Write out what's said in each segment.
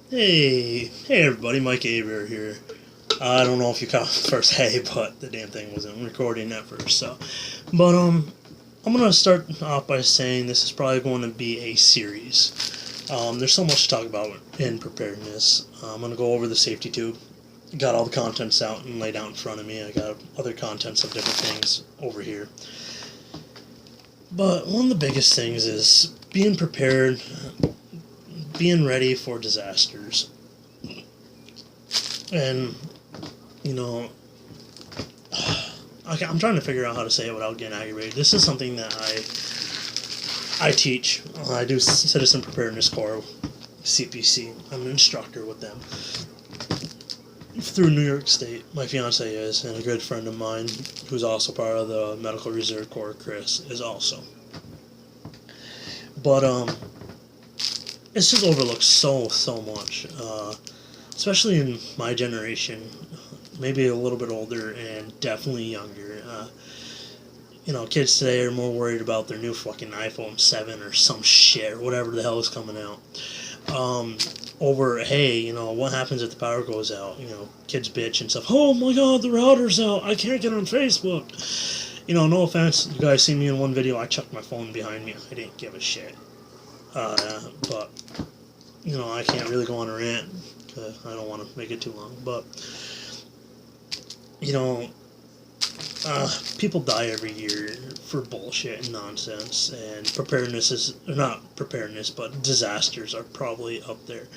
Hey everybody, Mike Aber here. I don't know if you caught the first hey, but the damn thing wasn't recording at first, so. But, I'm gonna start off by saying this is probably going to be a series. There's so much to talk about in preparedness. I'm gonna go over the safety tube. Got all the contents out and laid out in front of me. I got other contents of different things over here. But one of the biggest things is being prepared, being ready for disasters. And, you know, I'm trying to figure out how to say it without getting aggravated. This is something that I teach. I do Citizen Preparedness Corps, CPC. I'm an instructor with them. Through New York State, my fiance is, and a good friend of mine, who's also part of the Medical Reserve Corps, Chris, is also. But, it's just overlooked so much, especially in my generation, maybe a little bit older and definitely younger. Kids today are more worried about their new fucking iPhone 7 or some shit, or whatever the hell is coming out. Over, hey, what happens if the power goes out? Kids bitch and stuff. Oh my god, the router's out. I can't get on Facebook. No offense. You guys see me in one video, I chucked my phone behind me. I didn't give a shit. But, I can't really go on a rant. I don't want to make it too long. But, people die every year for bullshit and nonsense. And preparedness is, not preparedness, but disasters are probably up there.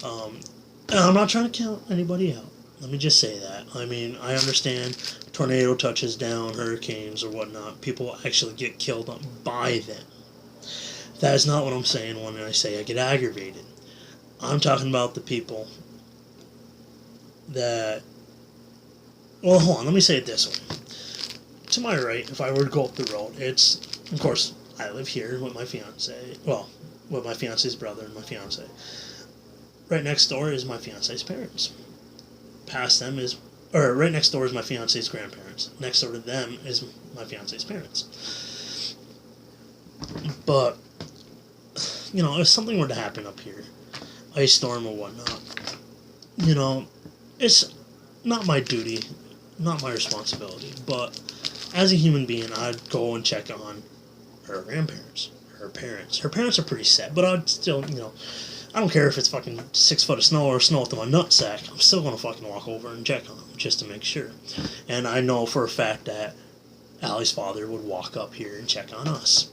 And I'm not trying to count anybody out. Let me just say that. I mean, I understand tornado touches down, hurricanes or whatnot. People actually get killed by them. That is not what I'm saying when I say I get aggravated. I'm talking about the people that... Well, hold on, let me say it this way. To my right, if I were to go up the road, it's... Of course, I live here with my fiance. Well, with my fiance's brother and my fiance. Right next door is my fiance's parents. Past them is... Or, right next door is my fiance's grandparents. Next door to them is my fiance's parents. But... if something were to happen up here, ice storm or whatnot, it's not my duty, not my responsibility, but as a human being, I'd go and check on her grandparents, her parents. Her parents are pretty sad, but I'd still, I don't care if it's fucking 6 foot of snow or snow up to my nutsack, I'm still gonna fucking walk over and check on them, just to make sure. And I know for a fact that Allie's father would walk up here and check on us.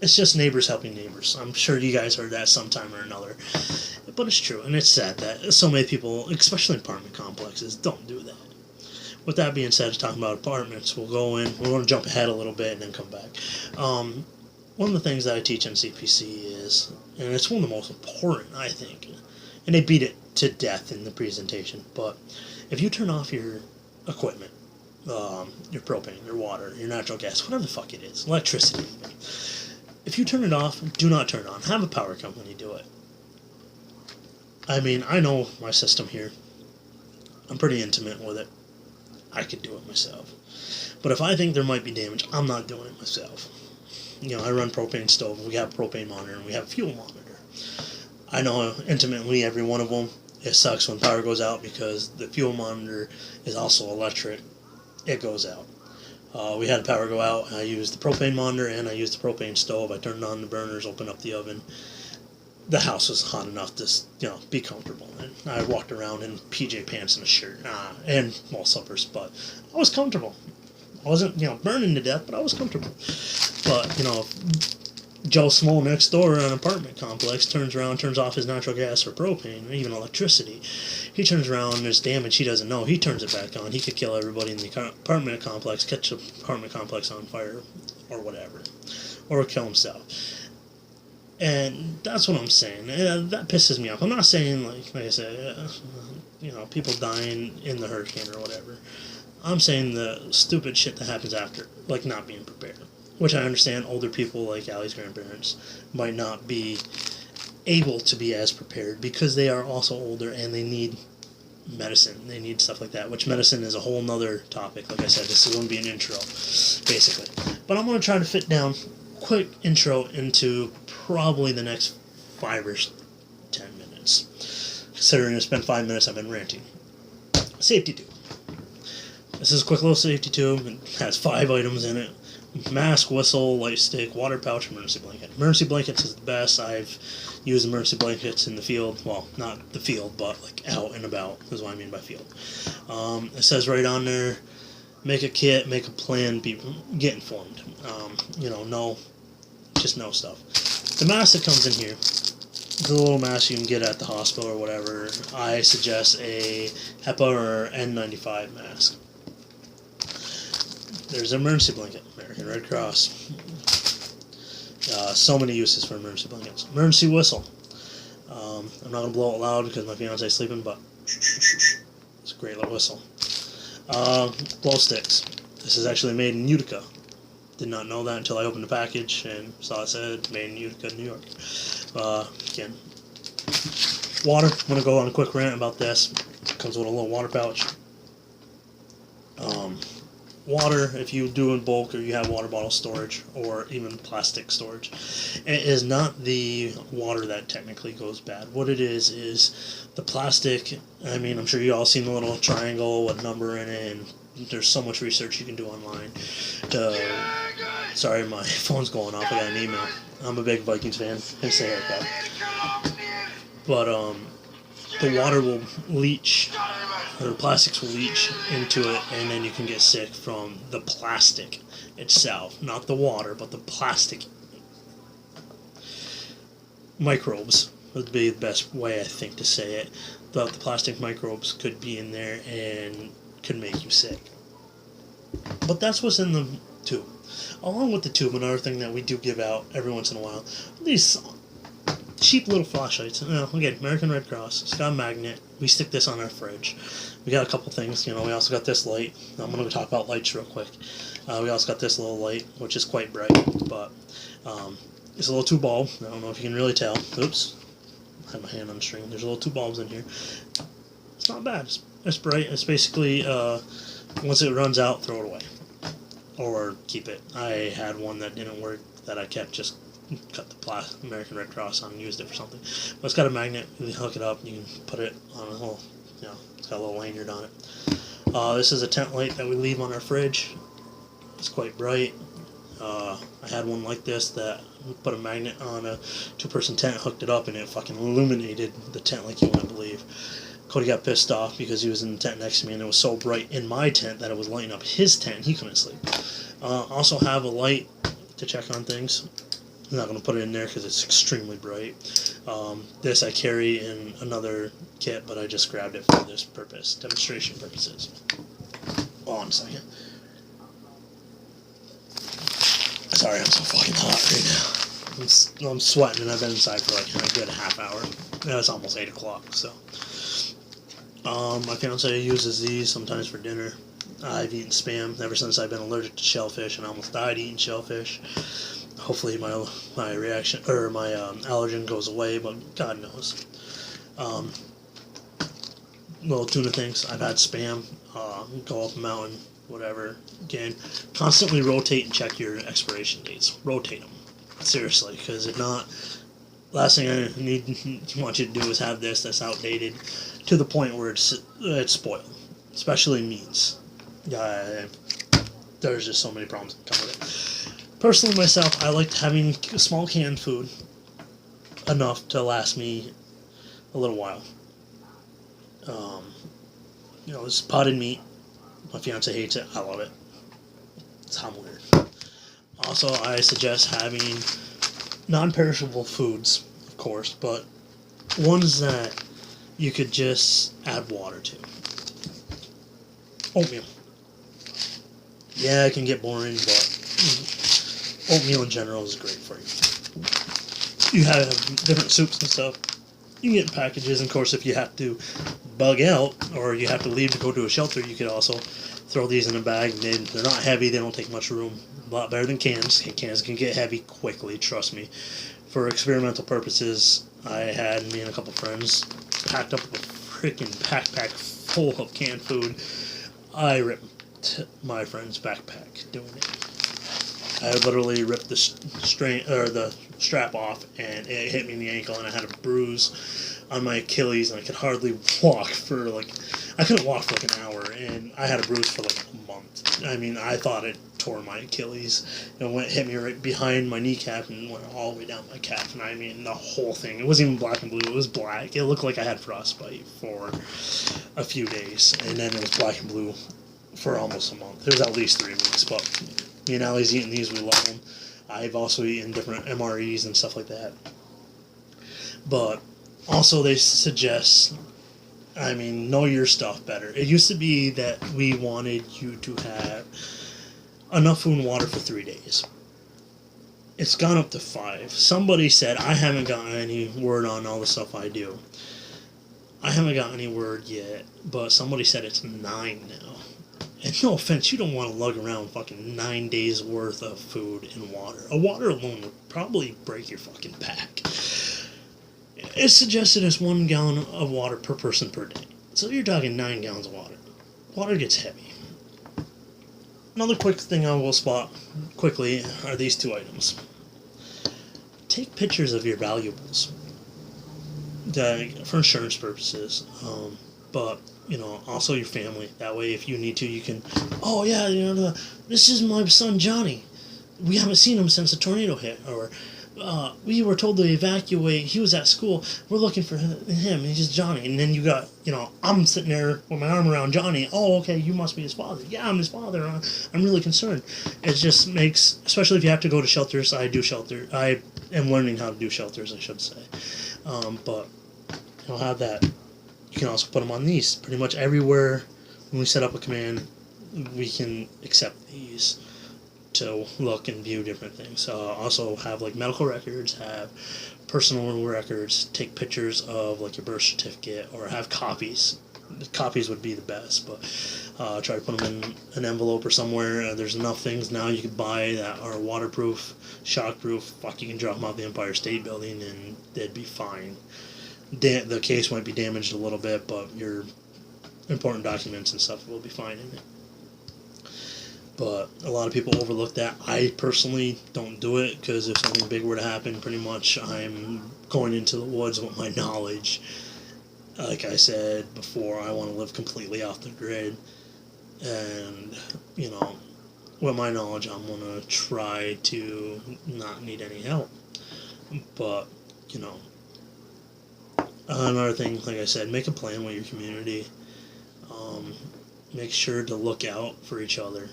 It's just neighbors helping neighbors. I'm sure you guys heard that sometime or another. But it's true, and it's sad that so many people, especially in apartment complexes, don't do that. With that being said, talking about apartments, we'll go in, we're going to jump ahead a little bit and then come back. One of the things that I teach in CPC is, and it's one of the most important, I think, and they beat it to death in the presentation, but if you turn off your equipment, your propane, your water, your natural gas, whatever the fuck it is, electricity even, if you turn it off, do not turn it on. Have a power company do it. I mean, I know my system here. I'm pretty intimate with it. I could do it myself. But if I think there might be damage, I'm not doing it myself. I run propane stove, we have a propane monitor, and we have a fuel monitor. I know intimately every one of them. It sucks when power goes out because the fuel monitor is also electric. It goes out. We had the power go out, I used the propane monitor and I used the propane stove. I turned on the burners, opened up the oven. The house was hot enough to, be comfortable. And I walked around in PJ pants and a shirt, and slippers, but I was comfortable. I wasn't, burning to death, but I was comfortable. But, Joe Small next door in an apartment complex turns around, turns off his natural gas or propane, or even electricity. He turns around and there's damage he doesn't know. He turns it back on. He could kill everybody in the apartment complex, catch the apartment complex on fire, or whatever. Or kill himself. And that's what I'm saying. That pisses me off. I'm not saying, like I said, people dying in the hurricane or whatever. I'm saying the stupid shit that happens after, like not being prepared. Which I understand older people like Allie's grandparents might not be able to be as prepared because they are also older and they need medicine. They need stuff like that, which medicine is a whole nother topic. Like I said, this is going to be an intro, basically. But I'm going to try to fit down quick intro into probably the next 5 or 10 minutes. Considering it's been 5 minutes, I've been ranting. Safety tube. This is a quick little safety tube. It has 5 items in it. Mask, whistle, light stick, water pouch, emergency blanket. Emergency blankets is the best. I've used emergency blankets in the field. Well, not the field, but like out and about is what I mean by field. It says right on there, make a kit, make a plan, get informed. Just know stuff. The mask that comes in here, the little mask you can get at the hospital or whatever, I suggest a HEPA or N95 mask. There's an emergency blanket, American Red Cross. So many uses for emergency blankets. Emergency whistle. I'm not going to blow it loud because my fiance is sleeping, but it's a great little whistle. Glow sticks. This is actually made in Utica. Did not know that until I opened the package and saw it said made in Utica, New York. Again, water. I'm going to go on a quick rant about this. It comes with a little water pouch. Water, if you do in bulk or you have water bottle storage or even plastic storage, it is not the water that technically goes bad. What it is the plastic. I mean, I'm sure you all seen the little triangle with a number in it, and there's so much research you can do online. Sorry, my phone's going off. I got an email. I'm a big Vikings fan. It's a haircut. But the water will leach, or the plastics will leach into it, and then you can get sick from the plastic itself. Not the water, but the plastic. Microbes would be the best way, I think, to say it. But the plastic microbes could be in there and could make you sick. But that's what's in the tube. Along with the tube, another thing that we do give out every once in a while, these cheap little flashlights. Again, American Red Cross. It's got a magnet. We stick this on our fridge. We got a couple things. We also got this light. I'm going to talk about lights real quick. We also got this little light, which is quite bright, but it's a little 2 bulb. I don't know if you can really tell. Oops. I had my hand on the string. There's a little 2 bulbs in here. It's not bad. It's bright. It's basically, once it runs out, throw it away. Or keep it. I had one that didn't work that I kept, just cut the American Red Cross on and used it for something. But it's got a magnet. You can hook it up. You can put it on a little, it's got a little lanyard on it. This is a tent light that we leave on our fridge. It's quite bright. I had one like this that put a magnet on a 2-person tent, hooked it up, and it fucking illuminated the tent like you wouldn't believe. Cody got pissed off because he was in the tent next to me, and it was so bright in my tent that it was lighting up his tent, and he couldn't sleep. Also have a light to check on things. I'm not going to put it in there because it's extremely bright. This I carry in another kit, but I just grabbed it for this purpose, demonstration purposes. Hold on a second. Sorry, I'm so fucking hot right now. I'm sweating, and I've been inside for like a good half hour. It's almost 8 o'clock, so. My fiance uses these sometimes for dinner. I've eaten Spam ever since I've been allergic to shellfish, and I almost died eating shellfish. Hopefully my reaction, or my allergen goes away, but God knows. Little tuna things. I've had Spam, go up a mountain, whatever. Again, constantly rotate and check your expiration dates. Rotate them. Seriously, because if not, last thing I want you to do is have this that's outdated to the point where it's spoiled. Especially meats. There's just so many problems that come with it. Personally, myself, I like having small canned food enough to last me a little while. This potted meat. My fiance hates it. I love it. It's hot and weird. Also, I suggest having non-perishable foods, of course, but ones that you could just add water to. Oatmeal. Yeah, it can get boring, but oatmeal in general is great for you. You have different soups and stuff. You can get in packages, and of course, if you have to bug out or you have to leave to go to a shelter, you could also throw these in a bag. They're not heavy, they don't take much room. A lot better than cans. Cans can get heavy quickly, trust me. For experimental purposes, me and a couple friends packed up a freaking backpack full of canned food. I ripped my friend's backpack doing it. I literally ripped the strap off, and it hit me in the ankle, and I had a bruise on my Achilles, and I could hardly walk for I couldn't walk for an hour, and I had a bruise for a month. I mean, I thought it tore my Achilles. It hit me right behind my kneecap and went all the way down my calf, and I mean, the whole thing. It wasn't even black and blue, it was black. It looked like I had frostbite for a few days, and then it was black and blue for almost a month. It was at least 3 weeks, but me and Allie's eating these, we love them. I've also eaten different MREs and stuff like that. But also they suggest, know your stuff better. It used to be that we wanted you to have enough food and water for 3 days. It's gone up to 5. Somebody said, I haven't gotten any word on all the stuff I do. I haven't gotten any word yet, but somebody said it's 9 now. And no offense, you don't want to lug around fucking 9 days worth of food and water. A water alone would probably break your fucking back. It's suggested as 1 gallon of water per person per day. So you're talking 9 gallons of water. Water gets heavy. Another quick thing I will spot quickly are these 2 items. Take pictures of your valuables for insurance purposes, but also your family. That way, if you need to, you can, oh yeah, this is my son Johnny. We haven't seen him since the tornado hit, or we were told to evacuate. He was at school. We're looking for him. He's Johnny. And then you got, I'm sitting there with my arm around Johnny. Oh, okay, you must be his father. Yeah, I'm his father. I'm really concerned. It just makes, especially if you have to go to shelters. I do shelter. I am learning how to do shelters, I should say. But you'll have that. You can also put them on these. Pretty much everywhere when we set up a command, we can accept these to look and view different things. Also have medical records, have personal records, take pictures of your birth certificate, or have copies. The copies would be the best, but try to put them in an envelope or somewhere. There's enough things now you could buy that are waterproof, shockproof. You can drop them off the Empire State Building and they'd be fine. The case might be damaged a little bit, but your important documents and stuff will be fine in it. But a lot of people overlook that. I personally don't do it, because if something big were to happen, pretty much I'm going into the woods with my knowledge. Like I said before, I want to live completely off the grid. And, with my knowledge, I'm going to try to not need any help. But, another thing, like I said, make a plan with your community. Make sure to look out for each other,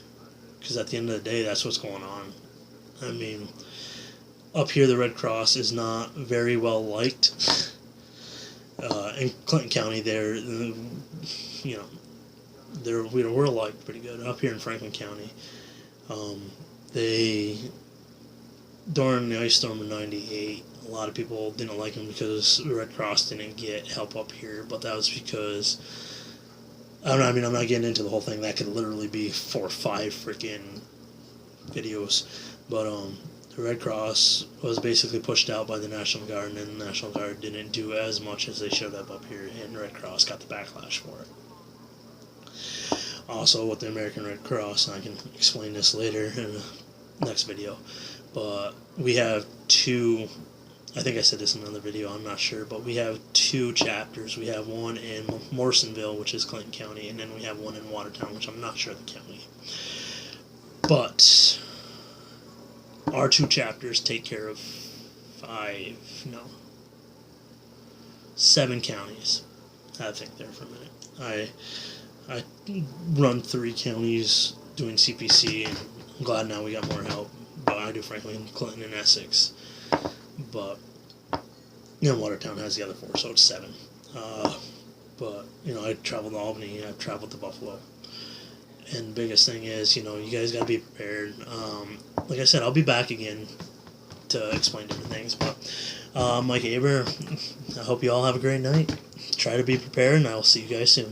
because at the end of the day, that's what's going on. Up here, the Red Cross is not very well liked. In Clinton County, we're liked pretty good. Up here in Franklin County, during the ice storm of '98, a lot of people didn't like them because the Red Cross didn't get help up here, but that was because, I'm not getting into the whole thing. That could literally be 4 or 5 freaking videos, but the Red Cross was basically pushed out by the National Guard, and then the National Guard didn't do as much as they should have up here, and the Red Cross got the backlash for it. Also, with the American Red Cross, and I can explain this later in the next video, but we have 2, I think I said this in another video, I'm not sure, but we have 2 chapters. We have one in Morrisonville, which is Clinton County, and then we have one in Watertown, which I'm not sure the county. But our 2 chapters take care of 7 counties. I had to think there for a minute. I run 3 counties doing CPC, and I'm glad now we got more help. But I do Franklin, Clinton, and Essex. But Watertown has the other 4, so it's 7. But I traveled to Albany, I've traveled to Buffalo, and the biggest thing is you guys got to be prepared. Like I said, I'll be back again to explain different things. But Mike Aber, I hope you all have a great night. Try to be prepared, and I will see you guys soon.